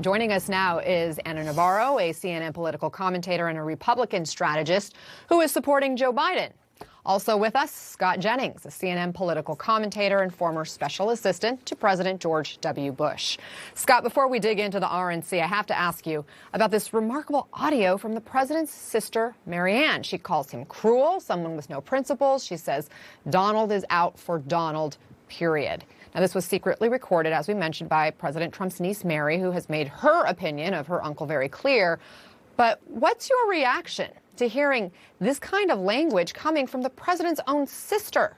Joining us now is Ana Navarro, a CNN political commentator and a Republican strategist who is supporting Joe Biden. Also with us, Scott Jennings, a CNN political commentator and former special assistant to President George W. Bush. Scott, before we dig into the RNC, I have to ask you about this remarkable audio from the president's sister, Marianne. She calls him cruel, someone with no principles. She says Donald is out for Donald, period. Now, this was secretly recorded, as we mentioned, by President Trump's niece, Mary, who has made her opinion of her uncle very clear. But what's your reaction to hearing this kind of language coming from the president's own sister?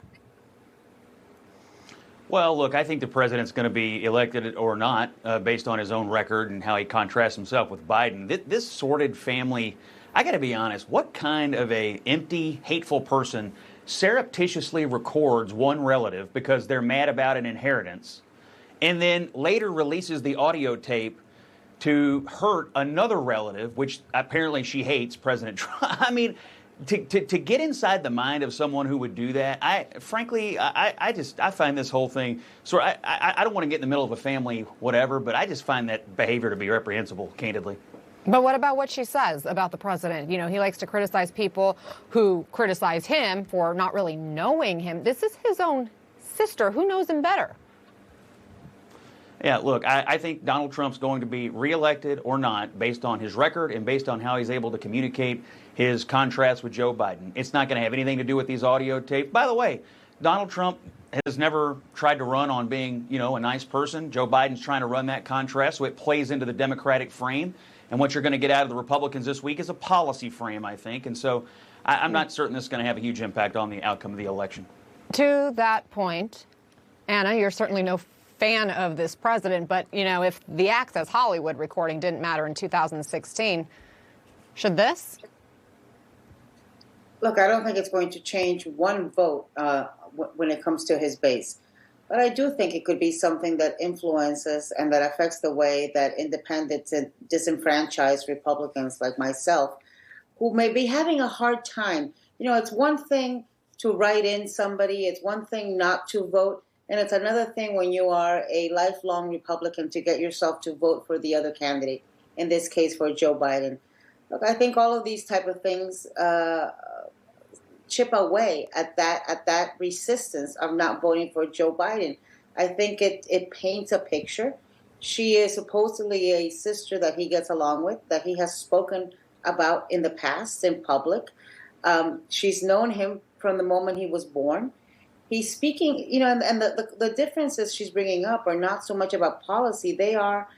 Well, look, I think the president's going to be elected or not based on his own record and how he contrasts himself with Biden. This sordid family, I got to be honest, what kind of a empty, hateful person surreptitiously records one relative because they're mad about an inheritance and then later releases the audio tape to hurt another relative, which apparently she hates, President Trump. I mean, to get inside the mind of someone who would do that, I find this whole thing I don't want to get in the middle of a family, whatever, but I just find that behavior to be reprehensible, candidly. But what about what she says about the president? You know, he likes to criticize people who criticize him for not really knowing him. This is his own sister. Who knows him better? Yeah, look, I think Donald Trump's going to be reelected or not based on his record and based on how he's able to communicate his contrast with Joe Biden. It's not going to have anything to do with these audio tapes. By the way, Donald Trump has never tried to run on being, a nice person. Joe Biden's trying to run that contrast, so it plays into the Democratic frame. And what you're going to get out of the Republicans this week is a policy frame, I think. And so I'm not certain this is going to have a huge impact on the outcome of the election. To that point, Anna, you're certainly no fan of this president. But, if the Access Hollywood recording didn't matter in 2016, should this? Look, I don't think it's going to change one vote when it comes to his base. But I do think it could be something that influences and that affects the way that independents and disenfranchised Republicans like myself, who may be having a hard time. It's one thing to write in somebody. It's one thing not to vote. And it's another thing when you are a lifelong Republican to get yourself to vote for the other candidate, in this case for Joe Biden. Look, I think all of these type of things chip away at that resistance of not voting for Joe Biden. I think it paints a picture. She is supposedly a sister that he gets along with, that he has spoken about in the past in public. She's known him from the moment he was born. He's speaking, and the differences she's bringing up are not so much about policy. They are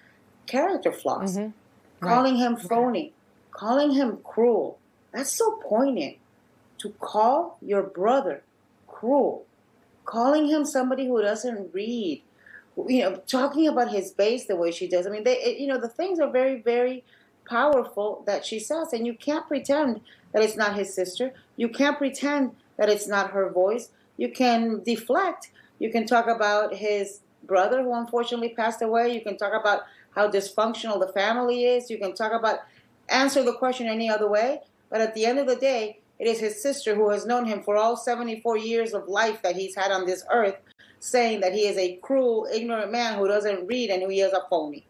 character flaws. Mm-hmm. Calling him phony, calling him cruel. That's so poignant. To call your brother cruel, calling him somebody who doesn't read, talking about his base the way she does. I mean, the things are very, very powerful that she says, and you can't pretend that it's not his sister. You can't pretend that it's not her voice. You can deflect. You can talk about his brother who unfortunately passed away. You can talk about how dysfunctional the family is. You can talk about, answer the question any other way. But at the end of the day, it is his sister who has known him for all 74 years of life that he's had on this earth, saying that he is a cruel, ignorant man who doesn't read and who he is a phony.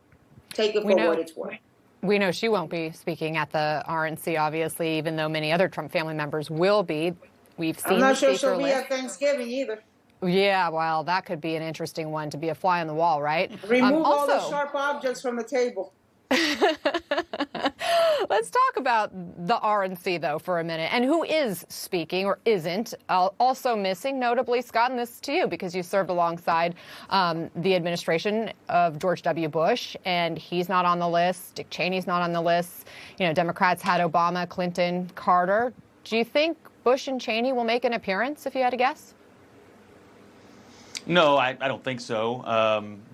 Take it for what it's worth. We know she won't be speaking at the RNC, obviously, even though many other Trump family members will be. We've seen I'm not sure she'll be at Thanksgiving either. Yeah, well, that could be an interesting one to be a fly on the wall, right? Remove all the sharp objects from the table. Let's talk about the RNC, though, for a minute, and who is speaking or isn't. Also missing, notably, Scott, and this to you, because you served alongside the administration of George W. Bush, and he's not on the list. Dick Cheney's not on the list. Democrats had Obama, Clinton, Carter. Do you think Bush and Cheney will make an appearance, if you had to guess? No, I don't think so.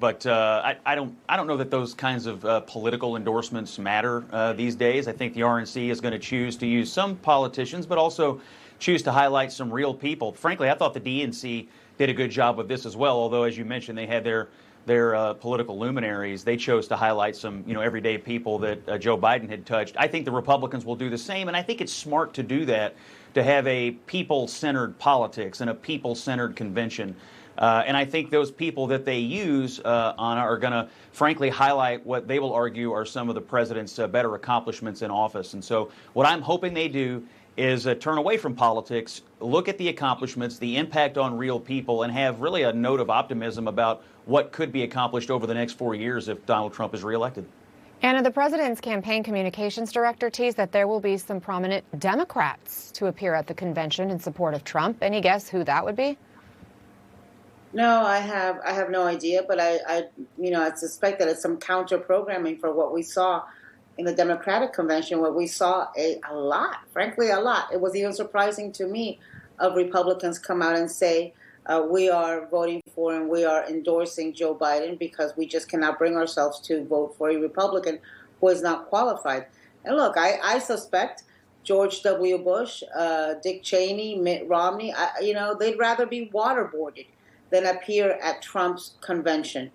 But I don't know that those kinds of political endorsements matter these days. I think the RNC is going to choose to use some politicians, but also choose to highlight some real people. Frankly, I thought the DNC did a good job with this as well. Although, as you mentioned, they had their political luminaries. They chose to highlight some, everyday people that Joe Biden had touched. I think the Republicans will do the same, and I think it's smart to do that, to have a people-centered politics and a people-centered convention. And I think those people that they use are going to, frankly, highlight what they will argue are some of the president's better accomplishments in office. And so what I'm hoping they do is turn away from politics, look at the accomplishments, the impact on real people, and have really a note of optimism about what could be accomplished over the next 4 years if Donald Trump is reelected. Anna, the president's campaign communications director teased that there will be some prominent Democrats to appear at the convention in support of Trump. Any guess who that would be? No, I have no idea, but I suspect that it's some counter programming for what we saw in the Democratic convention, where we saw a lot, frankly, a lot. It was even surprising to me of Republicans come out and say, we are voting for and we are endorsing Joe Biden because we just cannot bring ourselves to vote for a Republican who is not qualified. And look, I suspect George W. Bush, Dick Cheney, Mitt Romney, they'd rather be waterboarded than appear at Trump's convention.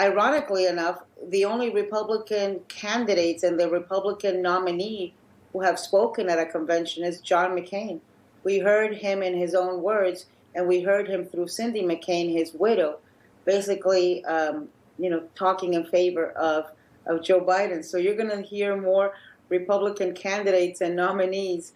Ironically enough, the only Republican candidates and the Republican nominee who have spoken at a convention is John McCain. We heard him in his own words, and we heard him through Cindy McCain, his widow, basically, talking in favor of Joe Biden. So you're going to hear more Republican candidates and nominees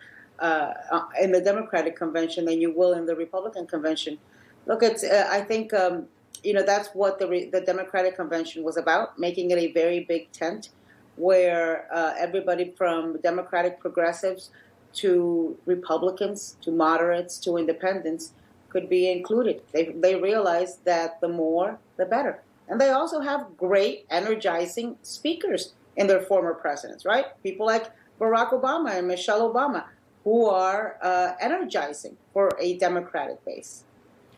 in the Democratic convention than you will in the Republican convention. Look, I think that's what the Democratic convention was about, making it a very big tent where everybody from Democratic progressives to Republicans to moderates to independents could be included. They realize that the more, the better. And they also have great, energizing speakers in their former presidents, right? People like Barack Obama and Michelle Obama, who are energizing for a Democratic base.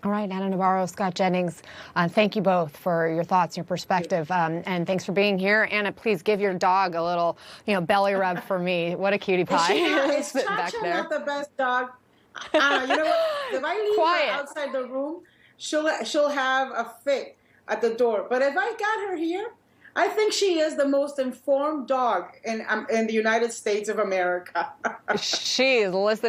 All right, Ana Navarro, Scott Jennings, thank you both for your thoughts, your perspective, and thanks for being here. Anna, please give your dog a little, belly rub for me. What a cutie pie! Is Chacha not the best dog? You know what? If I leave her outside the room, she'll have a fit at the door. But if I got her here, I think she is the most informed dog in the United States of America. She is listening.